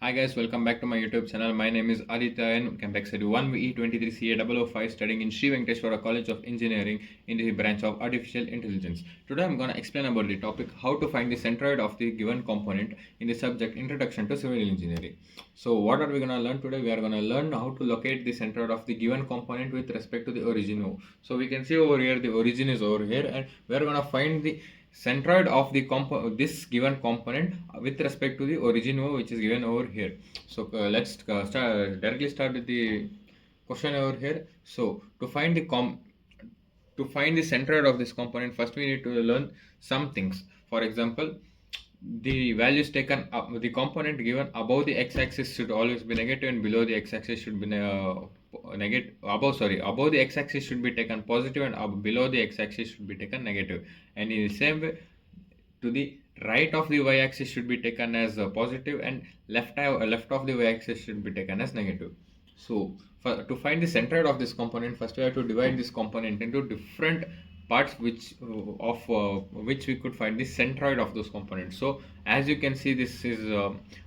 Hi guys, welcome back to my YouTube channel. My name is Aditya and Campexedu 1VE23CA005 studying in Sri Venkateswara College of Engineering in the branch of Artificial Intelligence. Today I'm going to explain about the topic how to find the centroid of the given component in the subject Introduction to Civil Engineering. So what are we going to learn today? We are going to learn how to locate the centroid of the given component with respect to the origin. So we can see over here the origin is over here and we are going to find the centroid of the this given component with respect to the origin which is given over here. So let's directly start with the question over here. So to find the centroid of this component, first we need to learn some things. For example, the values taken up, the component given above the x-axis should always be negative and below the x-axis should be negative. Above the x-axis should be taken positive and below the x-axis should be taken negative. And in the same way, to the right of the y-axis should be taken as positive and left of the y-axis should be taken as negative. So to find the centroid of this component, first we have to divide this component into different parts which we could find the centroid of those components. So as you can see, this is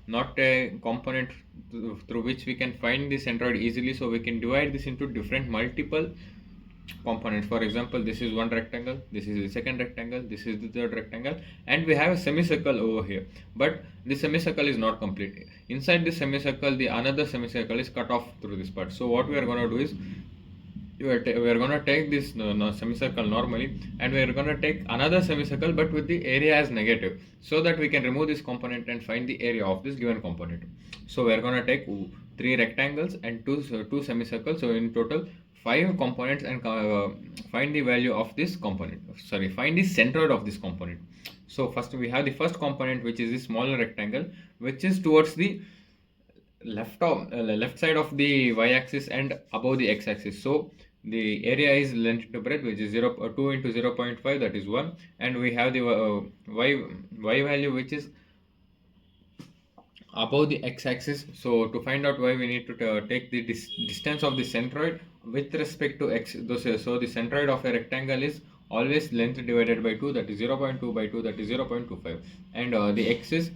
not a component through which we can find the centroid easily, so we can divide this into different multiple components. For example, this is one rectangle, this is the second rectangle, this is the third rectangle, and we have a semicircle over here, but the semicircle is not complete. Inside the semicircle, the another semicircle is cut off through this part. So what we are going to do is we are going to take this semicircle normally, and we are going to take another semicircle but with the area as negative, so that we can remove this component and find the area of this given component. So we are going to take three rectangles and two semicircles, so in total 5 components, and find the value of this component, find the centroid of this component. So first we have the first component, which is the smaller rectangle, which is towards the left side of the y-axis and above the x-axis. So the area is length to breadth, which is 2 into 0.5, that is 1, and we have the y value which is above the x-axis. So to find out y, we need to take the distance of the centroid with respect to x. So the centroid of a rectangle is always length divided by 2, that is 0.2 by 2, that is 0.25, and the x is,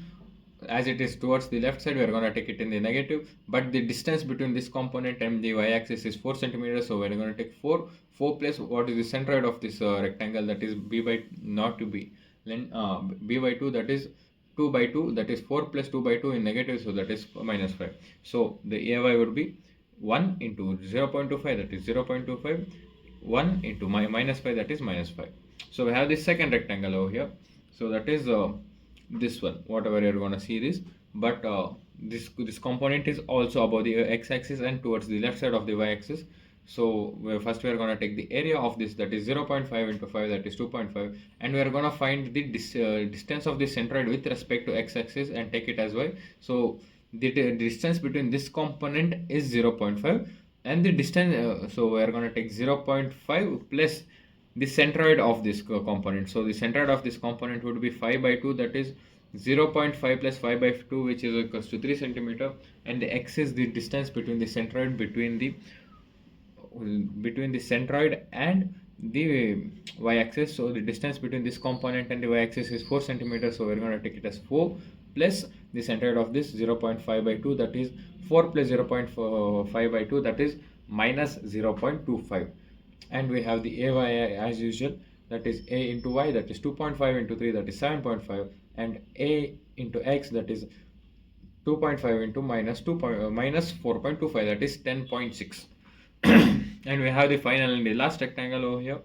as it is towards the left side, we are going to take it in the negative, but the distance between this component and the y-axis is 4 centimeters, so we are going to take 4 plus what is the centroid of this rectangle, that is b by not to b b by 2, that is 2 by 2, that is 4 plus 2 by 2 in negative, so that is minus 5. So the AY would be 1 into 0.25, that is 0.25, 1 into minus 5, that is minus 5. So we have this second rectangle over here, so that is this one, whatever you're going to see this, but this component is also above the x-axis and towards the left side of the y-axis. So first we are going to take the area of this, that is 0.5 into 5, that is 2.5, and we are going to find the distance of the centroid with respect to x-axis and take it as y. So the distance between this component is 0.5, and the distance, so we are going to take 0.5 plus the centroid of this component. So the centroid of this component would be 5 by 2, that is 0.5 plus 5 by 2, which is equals to 3 centimeter, and the x is the distance between the centroid between the centroid and the y-axis. So the distance between this component and the y-axis is 4 centimeters, so we're going to take it as 4 plus the centroid of this 0.5 by 2, that is 4 plus 0.5 by 2, that is minus 0.25, and we have the AY as usual, that is A into Y, that is 2.5 into 3, that is 7.5, and A into X, that is 2.5 into minus 4.25, that is 10.6. And we have the final and the last rectangle over here.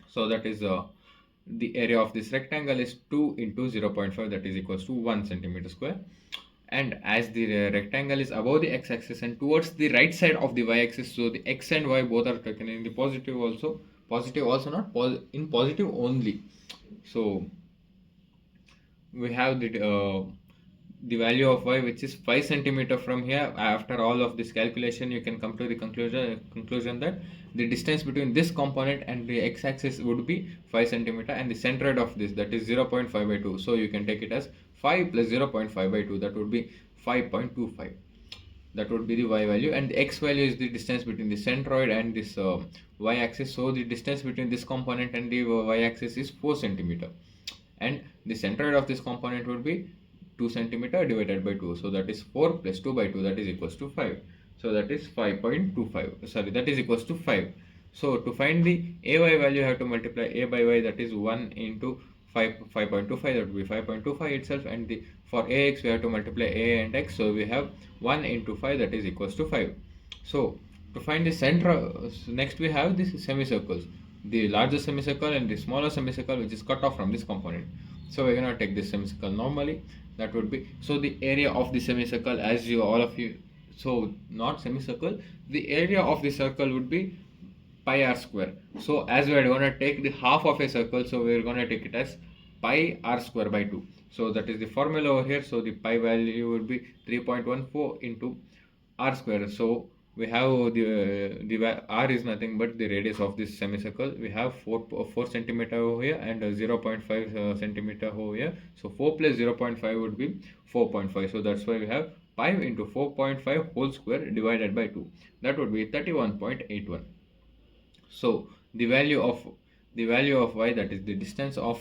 So that is the area of this rectangle is 2 into 0.5, that is equals to 1 centimeter square. And as the rectangle is above the x-axis and towards the right side of the y-axis, so the x and y both are taken in the positive also not in positive only. So we have the value of y, which is 5 centimeter. From here, after all of this calculation, you can come to the conclusion that the distance between this component and the x-axis would be 5 centimeter, and the centroid of this, that is 0.5 by 2. So you can take it as 5 plus 0.5 by 2, that would be 5.25. That would be the y value, and the x value is the distance between the centroid and this y-axis. So the distance between this component and the y-axis is 4 centimeter, and the centroid of this component would be 2 centimeter divided by 2. So that is 4 plus 2 by 2, that is equals to 5. So that is 5.25. Sorry, that is equals to 5. So to find the ay value, you have to multiply a by y, that is 1 into 5.25, that would be 5.25 itself, and the for ax we have to multiply a and x, so we have 1 into 5, that is equals to 5. So to find the center, next we have this semicircles, the larger semicircle and the smaller semicircle which is cut off from this component. So we're gonna take this semicircle normally. That would be, so the area of the semicircle, as you all of you, so not semicircle, the area of the circle would be pi r square. So as we are going to take the half of a circle, so we are going to take it as pi r square by 2. So that is the formula over here. So the pi value would be 3.14 into r square. So we have the r is nothing but the radius of this semicircle. We have 4 centimeter over here and 0.5 centimeter over here. So 4 plus 0.5 would be 4.5. So that's why we have 5 into 4.5 whole square divided by 2. That would be 31.81. So the value of y, that is the distance of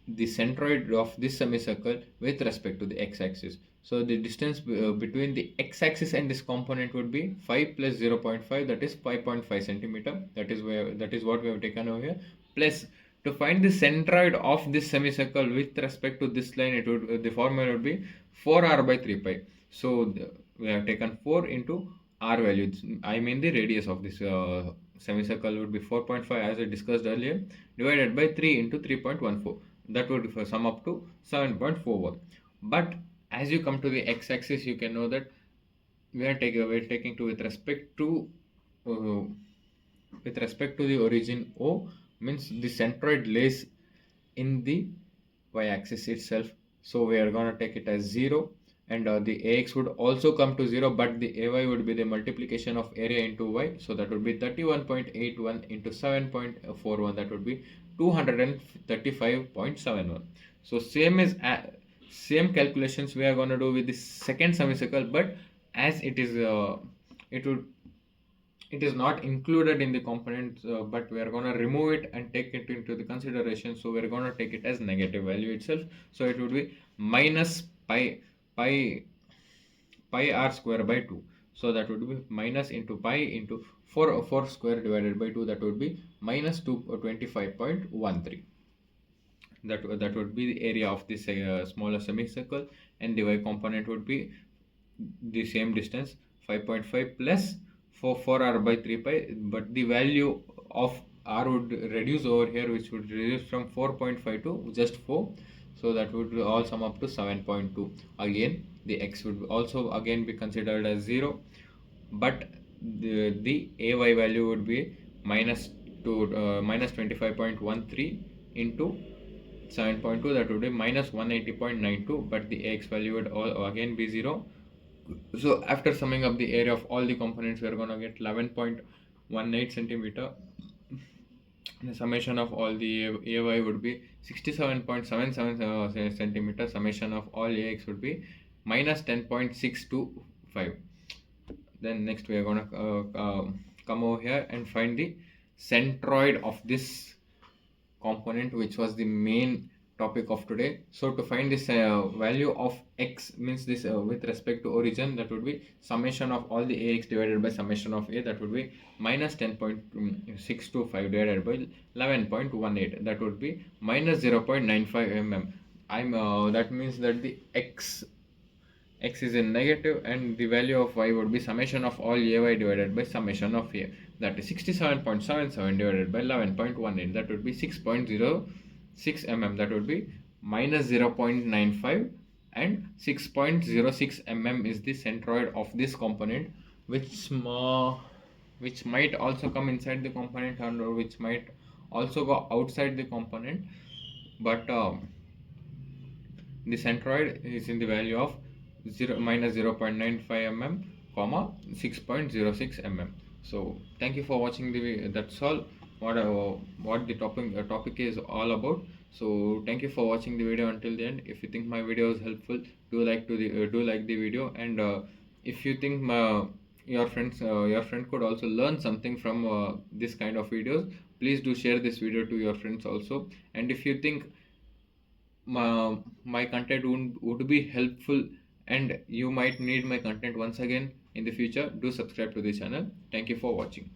the centroid of this semicircle with respect to the x-axis. So the distance between the x-axis and this component would be 5 plus 0.5, that is 5.5 centimeter. That is what we have taken over here. Plus, to find the centroid of this semicircle with respect to this line, it would the formula would be 4r by 3 pi. So we have taken 4 into r value. I mean the radius of this semicircle would be 4.5 as I discussed earlier, divided by 3 into 3.14. That would sum up to 7.41. But as you come to the x-axis, you can know that we're taking to with respect to the origin O, means the centroid lays in the y-axis itself. So we are going to take it as 0, and the ax would also come to 0, but the ay would be the multiplication of area into y. So that would be 31.81 into 7.41, that would be 235.71. So same calculations we are going to do with the second semicircle, but as it is it is not included in the component, but we are going to remove it and take it into the consideration. So we are going to take it as negative value itself. So it would be minus pi r square by 2. So that would be minus into pi into 4 square divided by 2, that would be minus 225.13. That would be the area of this smaller semicircle, and the y component would be the same distance, 5.5 plus 4r by 3 pi, but the value of r would reduce over here, which would reduce from 4.5 to just 4. So that would all sum up to 7.2. Again, the x would also again be considered as 0, but the ay value would be minus 25.13 into 7.2, that would be minus 180.92, but the ax value would again be 0. So after summing up the area of all the components, we are going to get 11.18 centimeter. The summation of all the ay would be 67.77 centimeter. Summation of all ax would be minus 10.625. Then next we are going to come over here and find the centroid of this component, which was the main topic of today. So to find this value of x, means this with respect to origin, that would be summation of all the ax divided by summation of a, that would be minus 10.625 divided by 11.18, that would be minus 0.95 mm. That means that the x is in negative, and the value of y would be summation of all ay divided by summation of a, that is 67.77 divided by 11.18, that would be 6.06 mm, that would be minus 0.95, and 6.06 mm is the centroid of this component, which might also come inside the component, or which might also go outside the component, but the centroid is in the value of minus 0.95 mm, comma 6.06 mm. So thank you for watching the video. That's all what the topic is all about. So thank you for watching the video until the end. If you think my video is helpful, do like the video, and if you think your friend could also learn something from this kind of videos, please do share this video to your friends also. And if you think my content would be helpful, and you might need my content once again in the future, do subscribe to the channel. Thank you for watching.